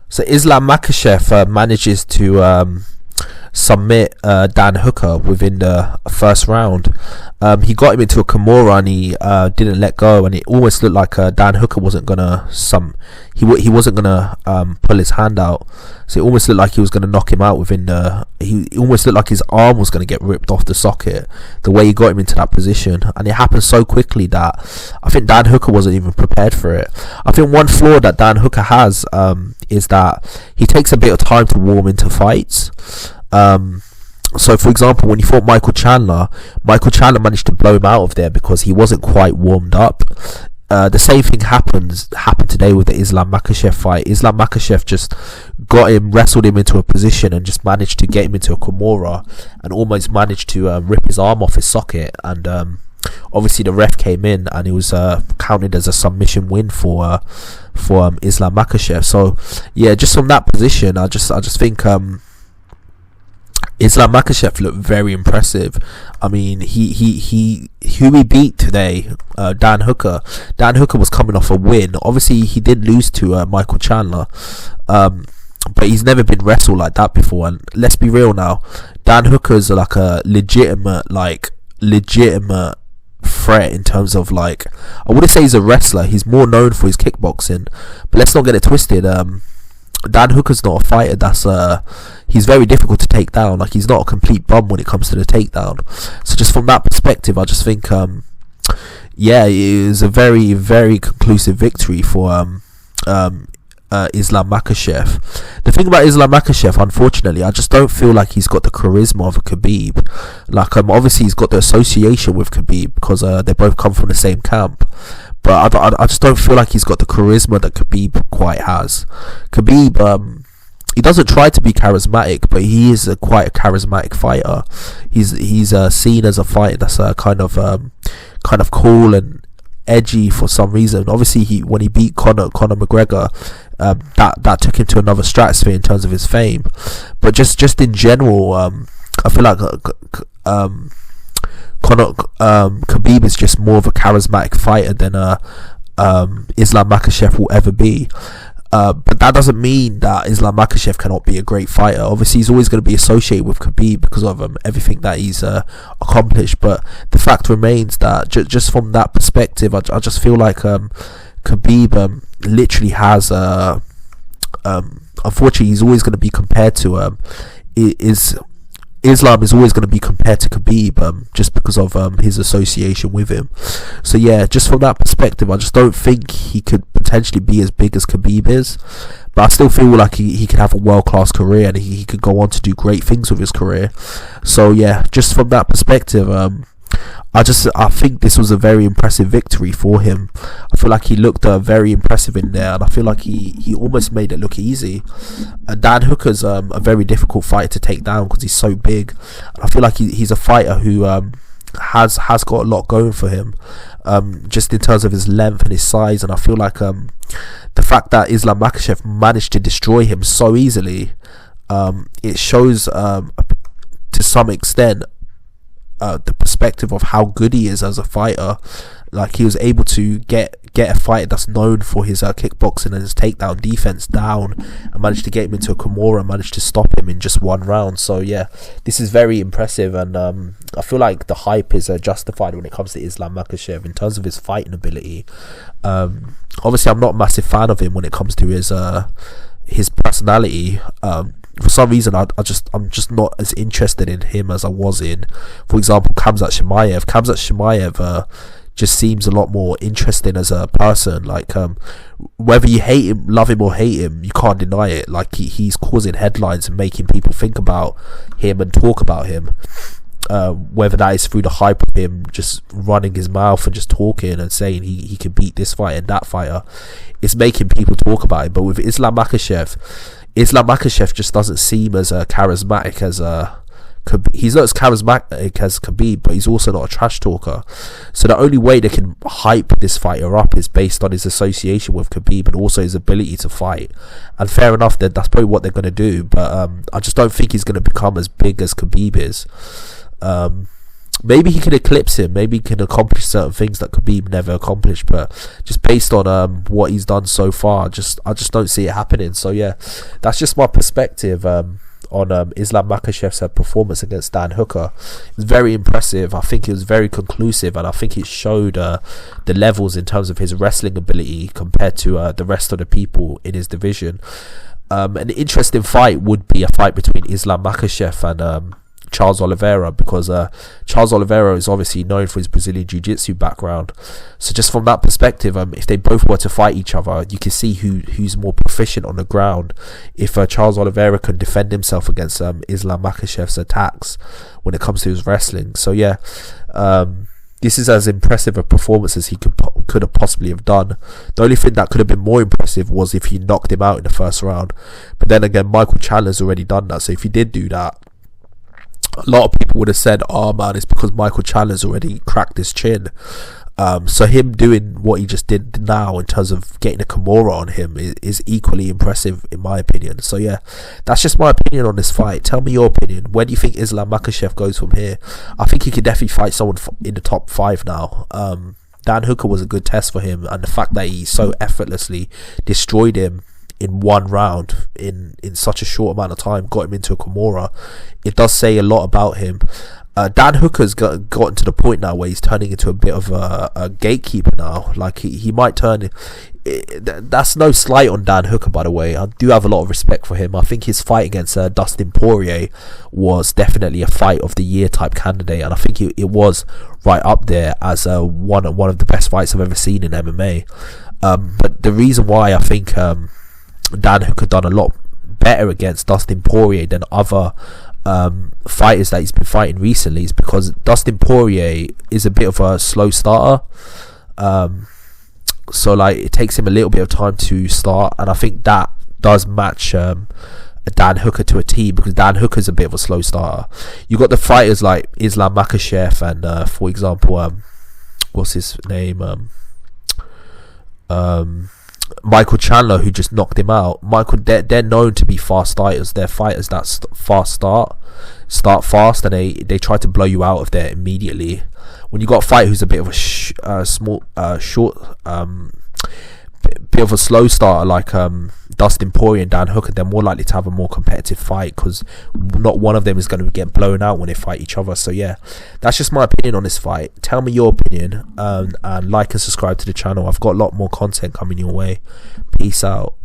So Islam Makhachev manages to submit Dan Hooker within the first round. He got him into a Kimura and he didn't let go, and it almost looked like Dan Hooker wasn't gonna he wasn't gonna pull his hand out. So it almost looked like he was gonna knock him out within the. He almost looked like his arm was gonna get ripped off the socket. The way he got him into that position, and it happened so quickly that I think Dan Hooker wasn't even prepared for it. I think one flaw that Dan Hooker has is that he takes a bit of time to warm into fights. So for example, when he fought Michael Chandler managed to blow him out of there because he wasn't quite warmed up. The same thing happened today with the Islam Makhachev fight. Islam Makhachev just wrestled him into a position and just managed to get him into a Kimura and almost managed to rip his arm off his socket. And obviously the ref came in and it was counted as a submission win for Islam Makhachev. So yeah, just from that position, I just think Islam Makhachev looked very impressive. I mean, who he beat today, Dan Hooker. Dan Hooker was coming off a win. Obviously, he did lose to Michael Chandler, but he's never been wrestled like that before. And let's be real now, Dan Hooker's like a legitimate threat in terms of, like, I wouldn't say he's a wrestler. He's more known for his kickboxing, but let's not get it twisted. Dan Hooker's not a fighter that's he's very difficult to take down. Like, he's not a complete bum when it comes to the takedown. So just from that perspective, I just think yeah, it was a very, very conclusive victory for Islam Makhachev. The thing about Islam Makhachev, unfortunately, I just don't feel like he's got the charisma of a Khabib. Like, obviously he's got the association with Khabib because they both come from the same camp. But I just don't feel like he's got the charisma that Khabib quite has. Khabib, he doesn't try to be charismatic, but he is quite a charismatic fighter. He's seen as a fighter that's kind of cool and edgy for some reason. Obviously, when he beat Conor McGregor, that took him to another stratosphere in terms of his fame. But just in general, I feel like Khabib is just more of a charismatic fighter than Islam Makhachev will ever be. But that doesn't mean that Islam Makhachev cannot be a great fighter. Obviously, he's always going to be associated with Khabib because of everything that he's accomplished. But the fact remains that just from that perspective, I just feel like Khabib literally has unfortunately, he's always going to be compared to Islam is always going to be compared to Khabib just because of his association with him. So yeah, just from that perspective, I just don't think he could potentially be as big as Khabib is. But I still feel like he could have a world-class career and he could go on to do great things with his career. So yeah, just from that perspective, I think this was a very impressive victory for him. I feel like he looked very impressive in there, and I feel like he almost made it look easy. Dan Hooker's a very difficult fighter to take down because he's so big. I feel like he's a fighter who has got a lot going for him, just in terms of his length and his size. And I feel like the fact that Islam Makhachev managed to destroy him so easily, it shows to some extent the perspective of how good he is as a fighter. Like, he was able to get a fighter that's known for his kickboxing and his takedown defense down, and managed to get him into a Kimura and managed to stop him in just one round. So yeah, this is very impressive, and I feel like the hype is justified when it comes to Islam Makhachev in terms of his fighting ability. Obviously, I'm not a massive fan of him when it comes to his personality. For some reason, I'm just not as interested in him as I was in, for example, Khamzat Chimaev just seems a lot more interesting as a person. Like, whether you hate him, love him or hate him, you can't deny it. Like, he's causing headlines and making people think about him and talk about him. Whether that is through the hype of him just running his mouth and just talking and saying he can beat this fighter and that fighter, it's making people talk about it. But with Islam Makhachev just doesn't seem as charismatic as Khabib. He's not as charismatic as Khabib, but he's also not a trash talker. So the only way they can hype this fighter up is based on his association with Khabib and also his ability to fight. And fair enough, that's probably what they're going to do. But I just don't think he's going to become as big as Khabib is. maybe he can eclipse him. Maybe he can accomplish certain things that Khabib never accomplished. But just based on what he's done so far, I just don't see it happening. So yeah, that's just my perspective on Islam Makhachev's performance against Dan Hooker. It was very impressive. I think it was very conclusive, and I think it showed the levels in terms of his wrestling ability compared to the rest of the people in his division. An interesting fight would be a fight between Islam Makhachev and Charles Oliveira, because Charles Oliveira is obviously known for his Brazilian Jiu-Jitsu background. So just from that perspective, if they both were to fight each other, you can see who's more proficient on the ground. If Charles Oliveira can defend himself against Islam Makhachev's attacks when it comes to his wrestling. So yeah, this is as impressive a performance as he could have possibly have done. The only thing that could have been more impressive was if he knocked him out in the first round. But then again, Michael Chandler's already done that. So if he did do that, a lot of people would have said, oh man, it's because Michael Chandler's already cracked his chin. So him doing what he just did now in terms of getting a Kimura on him is equally impressive in my opinion. So yeah, that's just my opinion on this fight. Tell me your opinion. Where do you think Islam Makhachev goes from here? I think he could definitely fight someone in the top 5 now. Dan Hooker was a good test for him, and the fact that he so effortlessly destroyed him in one round in such a short amount of time, got him into a Kimura, it does say a lot about him. Dan Hooker's gotten to the point now where he's turning into a bit of a gatekeeper now. Like he might turn. That's no slight on Dan Hooker, by the way. I do have a lot of respect for him. I think his fight against Dustin Poirier was definitely a fight of the year type candidate, and I think it was right up there as one of the best fights I've ever seen in MMA. But the reason why I think Dan Hooker done a lot better against Dustin Poirier than other fighters that he's been fighting recently is because Dustin Poirier is a bit of a slow starter. So like it takes him a little bit of time to start, and I think that does match Dan Hooker to a T, because Dan Hooker's a bit of a slow starter. You got the fighters like Islam Makhachev and for example what's his name, Michael Chandler, who just knocked him out. They're known to be fast starters. They're fighters that start fast, and they try to blow you out of there immediately. When you got a fighter who's a bit of a bit of a slow starter like Dustin Poirier and Dan Hooker, they're more likely to have a more competitive fight, because not one of them is going to get blown out when they fight each other. So yeah, that's just my opinion on this fight. Tell me your opinion, and like and subscribe to the channel. I've got a lot more content coming your way. Peace out.